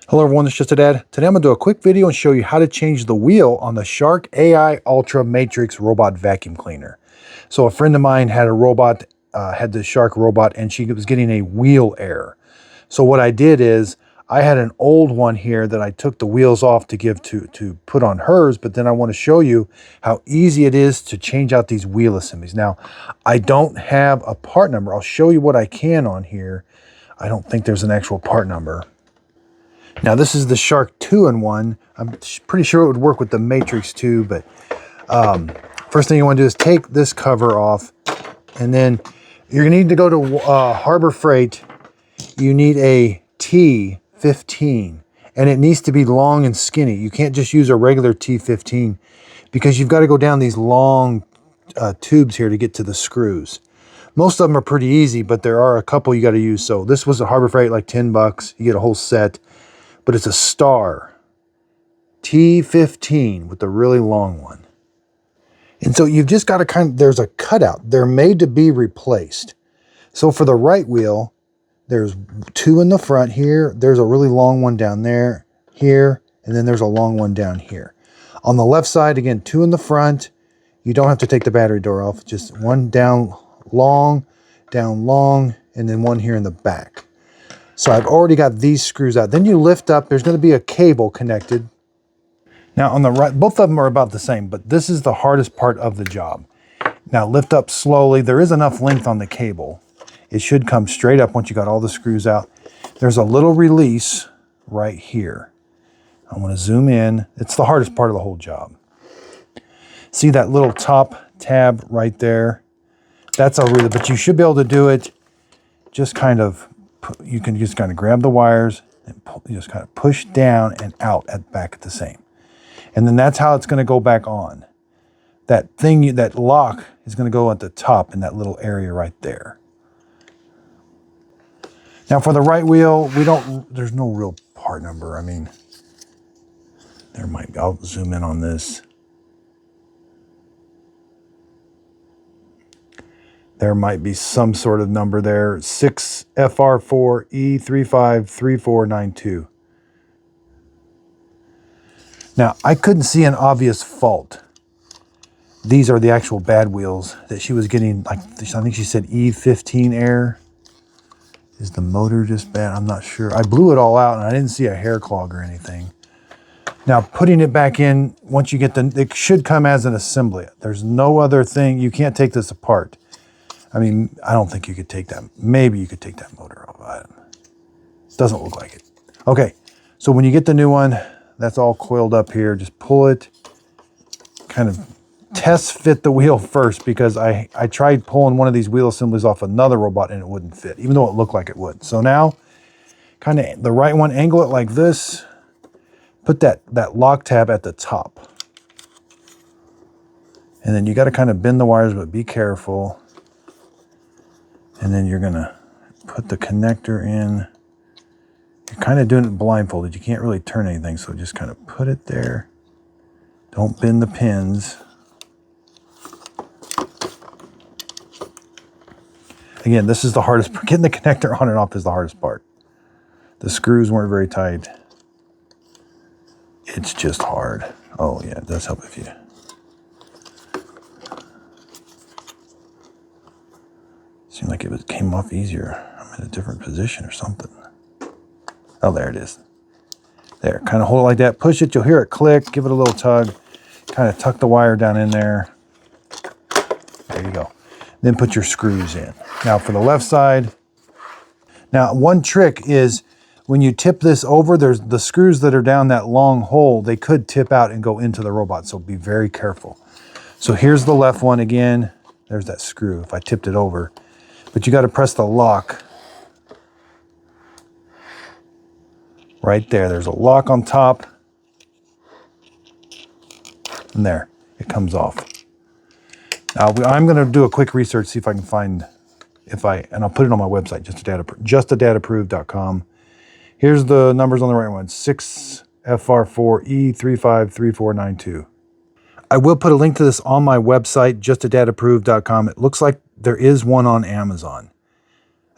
Hello everyone, it's Just a Dad. Today I'm going to do a quick video and show you how to change the wheel on the Shark AI Ultra Matrix Robot Vacuum Cleaner. So a friend of mine had a robot, had the Shark robot, and she was getting a wheel error. So what I did is, I had an old one here that I took the wheels off to give to put on hers, but then I want to show you how easy it is to change out these wheel assemblies. Now, I don't have a part number. I'll show you what I can on here. I don't think there's an actual part number. Now this is the Shark 2-in-1. I'm pretty sure it would work with the Matrix 2, but first thing you want to do is take this cover off, and then you're going to need to go to Harbor Freight. You need a T15, and it needs to be long and skinny. You can't just use a regular T15 because you've got to go down these long tubes here to get to the screws. Most of them are pretty easy, but there are a couple you got to use. So this was a Harbor Freight, like 10 bucks. You get a whole set. But it's a star T15 with the really long one. And so you've just got to there's a cutout. They're made to be replaced. So for the right wheel, there's two in the front here. There's a really long one down there, here, and then there's a long one down here. On the left side, again, two in the front. You don't have to take the battery door off. Just one down long, and then one here in the back. So I've already got these screws out. Then you lift up, there's going to be a cable connected. Now on the right, both of them are about the same, but this is the hardest part of the job. Now lift up slowly. There is enough length on the cable. It should come straight up once you got all the screws out. There's a little release right here. I want to zoom in. It's the hardest part of the whole job. See that little top tab right there? That's but you should be able to do it just kind of. You can just kind of grab the wires and just kind of push down and out at back at the same. And then that's how it's going to go back on. That thing, that lock is going to go at the top in that little area right there. Now for the right wheel, there's no real part number. I mean, there might be, I'll zoom in on this. There might be some sort of number there. 6FR4E353492. Now, I couldn't see an obvious fault. These are the actual bad wheels that she was getting. Like, I think she said E15 error. Is the motor just bad? I'm not sure. I blew it all out and I didn't see a hair clog or anything. Now, putting it back in, once you get it should come as an assembly. There's no other thing. You can't take this apart. I mean, I don't think you could take that. Maybe you could take that motor off. It doesn't look like it. Okay, so when you get the new one, that's all coiled up here. Just pull it, kind of test fit the wheel first, because I tried pulling one of these wheel assemblies off another robot and it wouldn't fit, even though it looked like it would. So now, kind of the right one, angle it like this. Put that lock tab at the top. And then you got to kind of bend the wires, but be careful. And then you're going to put the connector in. You're kind of doing it blindfolded. You can't really turn anything, so just kind of put it there. Don't bend the pins. Again, this is the hardest part. Getting the connector on and off is the hardest part. The screws weren't very tight. It's just hard. Oh yeah, it does help if you... Seemed like it came off easier. I'm in a different position or something. Oh, there it is. There, kind of hold it like that. Push it, you'll hear it click. Give it a little tug. Kind of tuck the wire down in there. There you go. Then put your screws in. Now for the left side. Now one trick is when you tip this over, there's the screws that are down that long hole. They could tip out and go into the robot, so be very careful. So here's the left one again. There's that screw if I tipped it over. But you got to press the lock right there. There's a lock on top. And there, it comes off. Now I'm going to do a quick research, see if I can find, and I'll put it on my website, justadadapproved.com. Here's the numbers on the right one, 6FR4E353492. I will put a link to this on my website, justadadapproved.com. It looks like there is one on Amazon.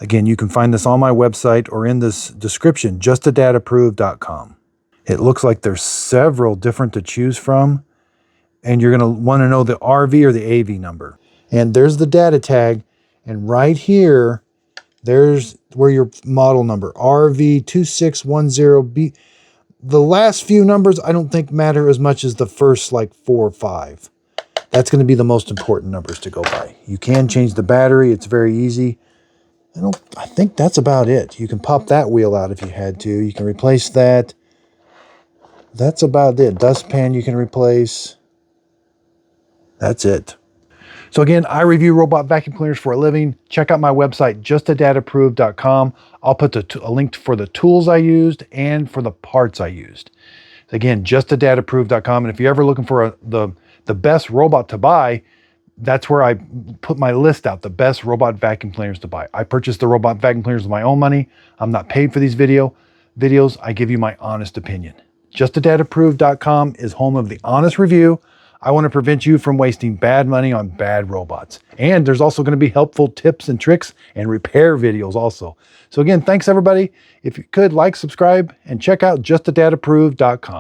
Again, you can find this on my website or in this description, justadadapproved.com. It looks like there's several different to choose from, and you're going to want to know the RV or the AV number. And there's the data tag, and right here, there's where your model number, RV2610B. The last few numbers I don't think matter as much as the first like 4 or 5. That's going to be the most important numbers to go by. You can change the battery. It's very easy. I think that's about it. You can pop that wheel out if you had to. You can replace that. That's about it. Dustpan you can replace. That's it. So again, I review robot vacuum cleaners for a living. Check out my website, justadadapproved.com. I'll put a link for the tools I used and for the parts I used. Again, justadadapproved.com. And if you're ever looking for the best robot to buy, that's where I put my list out, the best robot vacuum cleaners to buy. I purchased the robot vacuum cleaners with my own money. I'm not paid for these videos. I give you my honest opinion. Justadadapproved.com is home of the honest review. I want to prevent you from wasting bad money on bad robots. And there's also going to be helpful tips and tricks and repair videos also. So again, thanks everybody. If you could, like, subscribe, and check out justadadapproved.com.